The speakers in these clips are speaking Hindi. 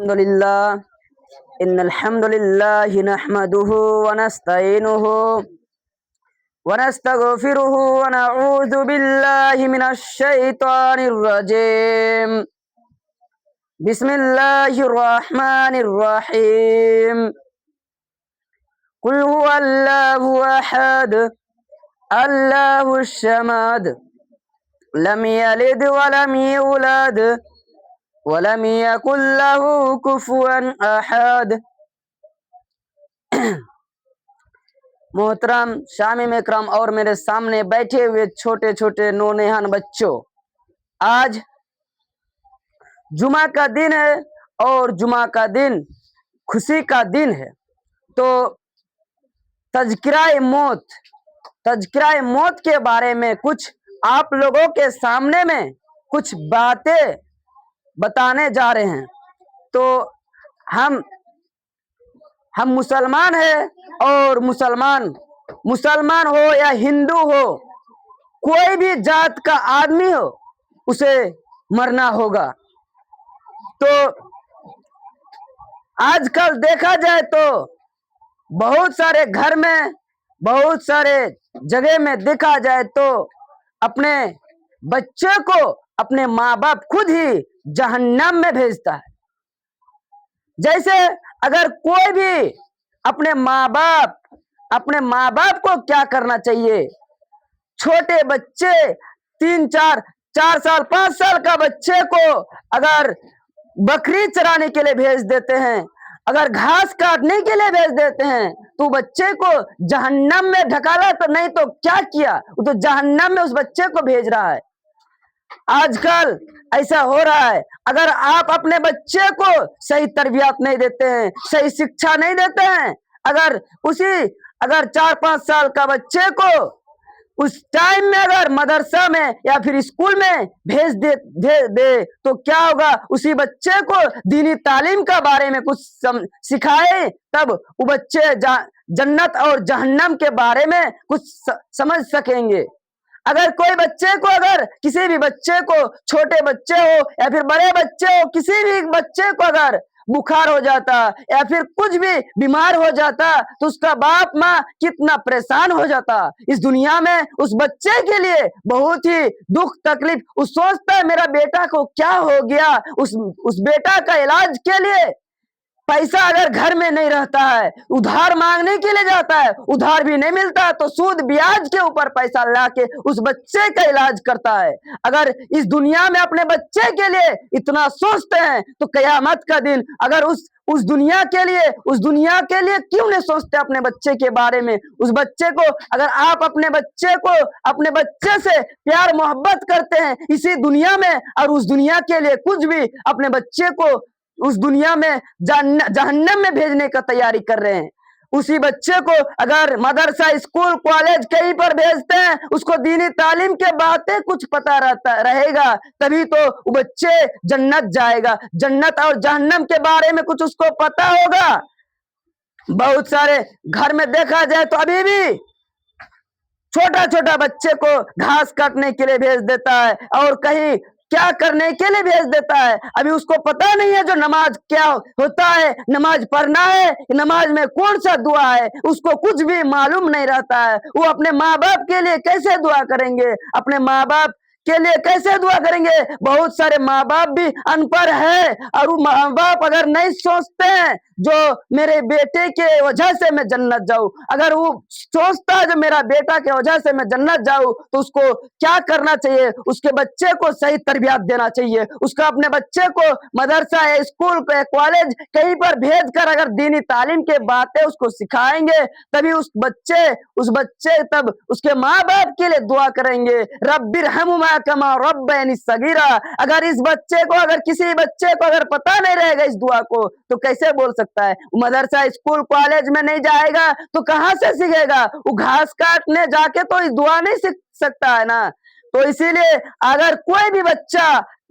अल्हम्दुलिल्लाह इन्नल हम्दुलिल्लाहि नहमदुहु व नस्तईनुहु व नस्तगफिरुहु व नऊज़ु बिल्लाहि मिनश शैतानिर रजीम। बिस्मिल्लाहिर रहमानिर रहीम। कुल हुवल्लाहु अहद अल्लाहुस समद लम यलिद व लम यूलद वलम यकुल लहू कुफुवन अहद। मोहतरम शामिम इकराम और मेरे सामने बैठे हुए छोटे छोटे नौनिहान बच्चों, आज जुमा का दिन है और जुमा का दिन खुशी का दिन है। तो तज़किराए मौत के बारे में कुछ आप लोगों के सामने में कुछ बातें बताने जा रहे हैं। तो हम मुसलमान हैं और मुसलमान हो या हिंदू हो, कोई भी जात का आदमी हो, उसे मरना होगा। तो आजकल देखा जाए तो बहुत सारे घर में, बहुत सारे जगह में देखा जाए तो अपने बच्चे को अपने माँ बाप खुद ही जहन्नम में भेजता है। जैसे अगर कोई भी अपने माँ बाप को क्या करना चाहिए, छोटे बच्चे 3 4 साल 5 साल का बच्चे को अगर बकरी चराने के लिए भेज देते हैं, अगर घास काटने के लिए भेज देते हैं, तो बच्चे को जहन्नम में ढकाला तो नहीं तो क्या किया, वो तो जहन्नम में उस बच्चे को भेज रहा है। आजकल ऐसा हो रहा है। अगर आप अपने बच्चे को सही तरबियत नहीं देते हैं, सही शिक्षा नहीं देते हैं, अगर 4 5 साल का बच्चे को उस टाइम में अगर मदरसा में या फिर स्कूल में भेज दे तो क्या होगा, उसी बच्चे को दीनी तालीम का बारे में कुछ सिखाए, तब वो बच्चे जन्नत और जहन्नम के बारे में कुछ समझ सकेंगे। अगर कोई बच्चे को, अगर किसी भी बच्चे को, छोटे बच्चे हो या फिर बड़े बच्चे हो, किसी भी बच्चे को अगर बुखार हो जाता या फिर कुछ भी बीमार हो जाता तो उसका बाप माँ कितना परेशान हो जाता। इस दुनिया में उस बच्चे के लिए बहुत ही दुख तकलीफ, वो सोचता है मेरा बेटा को क्या हो गया। उस बेटा का इलाज के लिए पैसा अगर घर में नहीं रहता है, उधार मांगने के लिए जाता है, उधार भी नहीं मिलता तो सूद ब्याज के ऊपर पैसा लाके उस बच्चे का इलाज करता है। अगर इस दुनिया में अपने बच्चे के लिए इतना सोचते हैं तो कयामत का दिन अगर उस दुनिया के लिए क्यों नहीं सोचते अपने बच्चे के बारे में। उस बच्चे को अगर आप अपने बच्चे से प्यार मोहब्बत करते हैं इसी दुनिया में, और उस दुनिया के लिए कुछ भी अपने बच्चे को उस दुनिया में जहन्नम में भेजने का तैयारी कर रहे हैं, उसी बच्चे को अगर मदरसा स्कूल कॉलेज कहीं पर भेजते हैं, उसको दीनी तालीम के बातें कुछ पता रहेगा, तभी तो वो बच्चे जन्नत जाएगा। जन्नत और जहन्नम के बारे में कुछ उसको पता होगा। बहुत सारे घर में देखा जाए तो अभी भी छोटा छोटा बच्चे को घास काटने के लिए भेज देता है और कहीं क्या करने के लिए भेज देता है। अभी उसको पता नहीं है जो नमाज क्या होता है, नमाज पढ़ना है, नमाज में कौन सा दुआ है, उसको कुछ भी मालूम नहीं रहता है। वो अपने माँ बाप के लिए कैसे दुआ करेंगे, अपने माँ बाप के लिए कैसे दुआ करेंगे। बहुत सारे माँ बाप भी अनपढ़ है और वो माँ बाप अगर नहीं सोचते हैं जो मेरे बेटे के वजह से मैं जन्नत जाऊं, अगर वो सोचता है जो मेरा बेटा के वजह से मैं जन्नत जाऊं, तो उसको क्या करना चाहिए, उसके बच्चे को सही तरबियत देना चाहिए। उसका अपने बच्चे को मदरसा या स्कूल पे कॉलेज कहीं पर भेज कर अगर दीनी तालीम के बातें उसको सिखाएंगे, तभी उस बच्चे तब उसके माँ बाप के लिए दुआ करेंगे, रब्बिरहमुमा कमा रब्बयानी सगीरा। अगर इस बच्चे को, अगर किसी बच्चे को अगर पता नहीं रहेगा इस दुआ को, तो कैसे बोल सकता है। मदरसा स्कूल कॉलेज में नहीं जाएगा तो कहां से सीखेगा। वो घास काटने जाके तो इस दुआ नहीं सीख सकता है ना। तो इसीलिए अगर कोई भी बच्चा,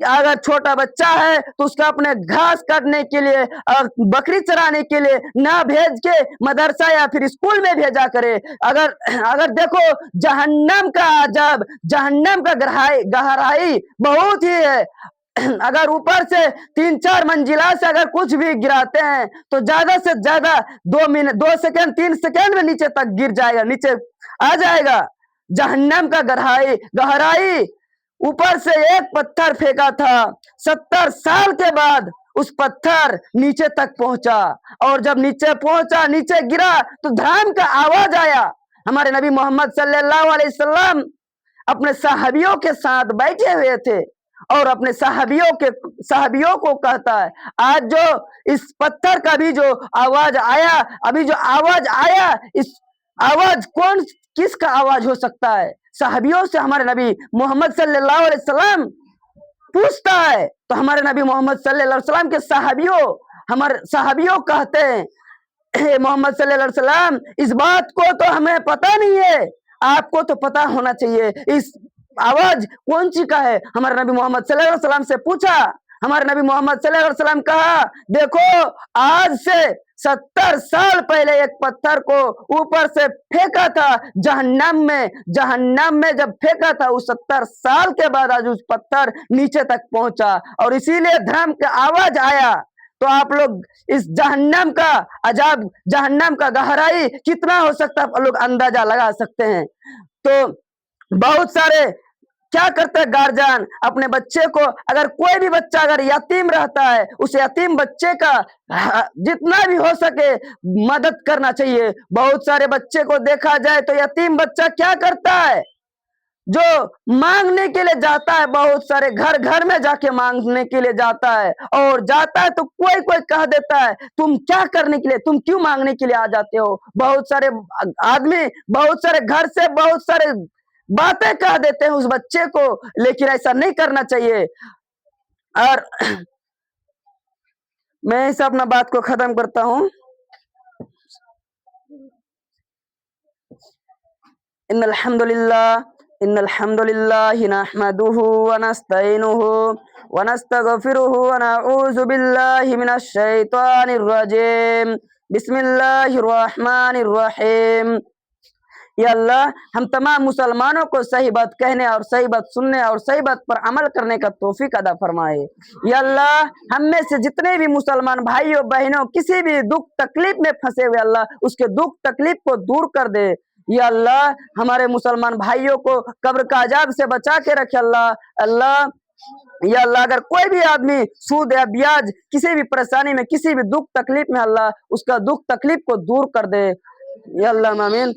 अगर छोटा बच्चा है तो उसका अपने घास काटने के लिए और बकरी चराने के लिए ना भेज के मदरसा या फिर स्कूल में भेजा करे। अगर देखो जहन्नम का अजब, जहन्नम का गहराई बहुत ही है। अगर ऊपर से 3-4 मंजिला से अगर कुछ भी गिराते हैं तो ज्यादा से ज्यादा 2 मिनट 2 सेकंड 3 सेकंड में नीचे तक गिर जाएगा, नीचे आ जाएगा। जहन्नम का गहराई गहराई ऊपर से एक पत्थर फेंका था, 70 साल के बाद उस पत्थर नीचे तक पहुंचा, और जब नीचे पहुंचा, नीचे गिरा तो धड़ाम का आवाज आया। हमारे नबी मोहम्मद सल्लल्लाहु अलैहि वसल्लम अपने सहाबियों के साथ बैठे हुए थे और अपने सहाबियों को कहता है, आज जो इस पत्थर का भी जो आवाज आया, अभी जो आवाज आया, इस आवाज कौन किसका आवाज हो सकता है? सहाबियों से हमारे नबी मोहम्मद सल्लल्लाहु अलैहि वसल्लम पूछता है। तो हमारे नबी मोहम्मद सल्लल्लाहु अलैहि वसल्लम के हमारे सहाबियों कहते हैं, मोहम्मद सल्लल्लाहु अलैहि वसल्लम, इस बात को तो हमें पता नहीं है, आपको तो पता होना चाहिए, इस आवाज कौन सी का है? हमारे नबी मोहम्मद सल्लल्लाहु अलैहि वसल्लम से पूछा। हमारे नबी मोहम्मद सल्लल्लाहु अलैहि वसल्लम कहा, देखो, आज से 70 साल पहले एक पत्थर को ऊपर से फेंका था जहन्नम में जब फेंका था, उस 70 साल के बाद आज उस पत्थर नीचे तक पहुंचा, और इसीलिए धर्म का आवाज आया। तो आप लोग इस जहन्नम का अजाब, जहन्नम का गहराई कितना हो सकता है, आप लोग अंदाजा लगा सकते हैं। तो बहुत सारे क्या करते हैं गार्जियन अपने बच्चे को, अगर कोई भी बच्चा अगर यतीम रहता है, उस यतीम बच्चे का जितना भी हो सके मदद करना चाहिए। बहुत सारे बच्चे को देखा जाए तो यतीम बच्चा क्या करता है, जो मांगने के लिए जाता है, बहुत सारे घर घर में जाके मांगने के लिए जाता है, और जाता है तो कोई कोई कह देता है, तुम क्या करने के लिए, तुम क्यों मांगने के लिए आ जाते हो? बहुत सारे आदमी बहुत सारे घर से बहुत सारे बातें कह देते हैं उस बच्चे को, लेकिन ऐसा नहीं करना चाहिए। और मैं इस अपना बात को खत्म करता हूं। इन्नल हम्दुलिल्लाह नहमदुहु व नस्तईनुहु व नस्तगफिरुहु व नऊज़ु बिल्लाहि मिनश शैतानिर रजीम। बिस्मिल्लाहिर रहमानिर रहीम। या अल्लाह, हम तमाम मुसलमानों को सही बात कहने और सही बात सुनने और सही बात पर अमल करने का तौफीक अदा फरमाए। या अल्लाह, हम में से जितने भी मुसलमान भाइयों बहनों किसी भी दुख तकलीफ में फंसे हुए, अल्लाह उसके दुख तकलीफ को दूर कर दे। या अल्लाह, हमारे मुसलमान भाइयों को कब्र का अजाब से बचा के रखे अल्लाह। या अल्लाह, अगर कोई भी आदमी सूद या ब्याज किसी भी परेशानी में, किसी भी दुख तकलीफ में, अल्लाह उसका दुख तकलीफ को दूर कर दे। या अल्लाह आमीन।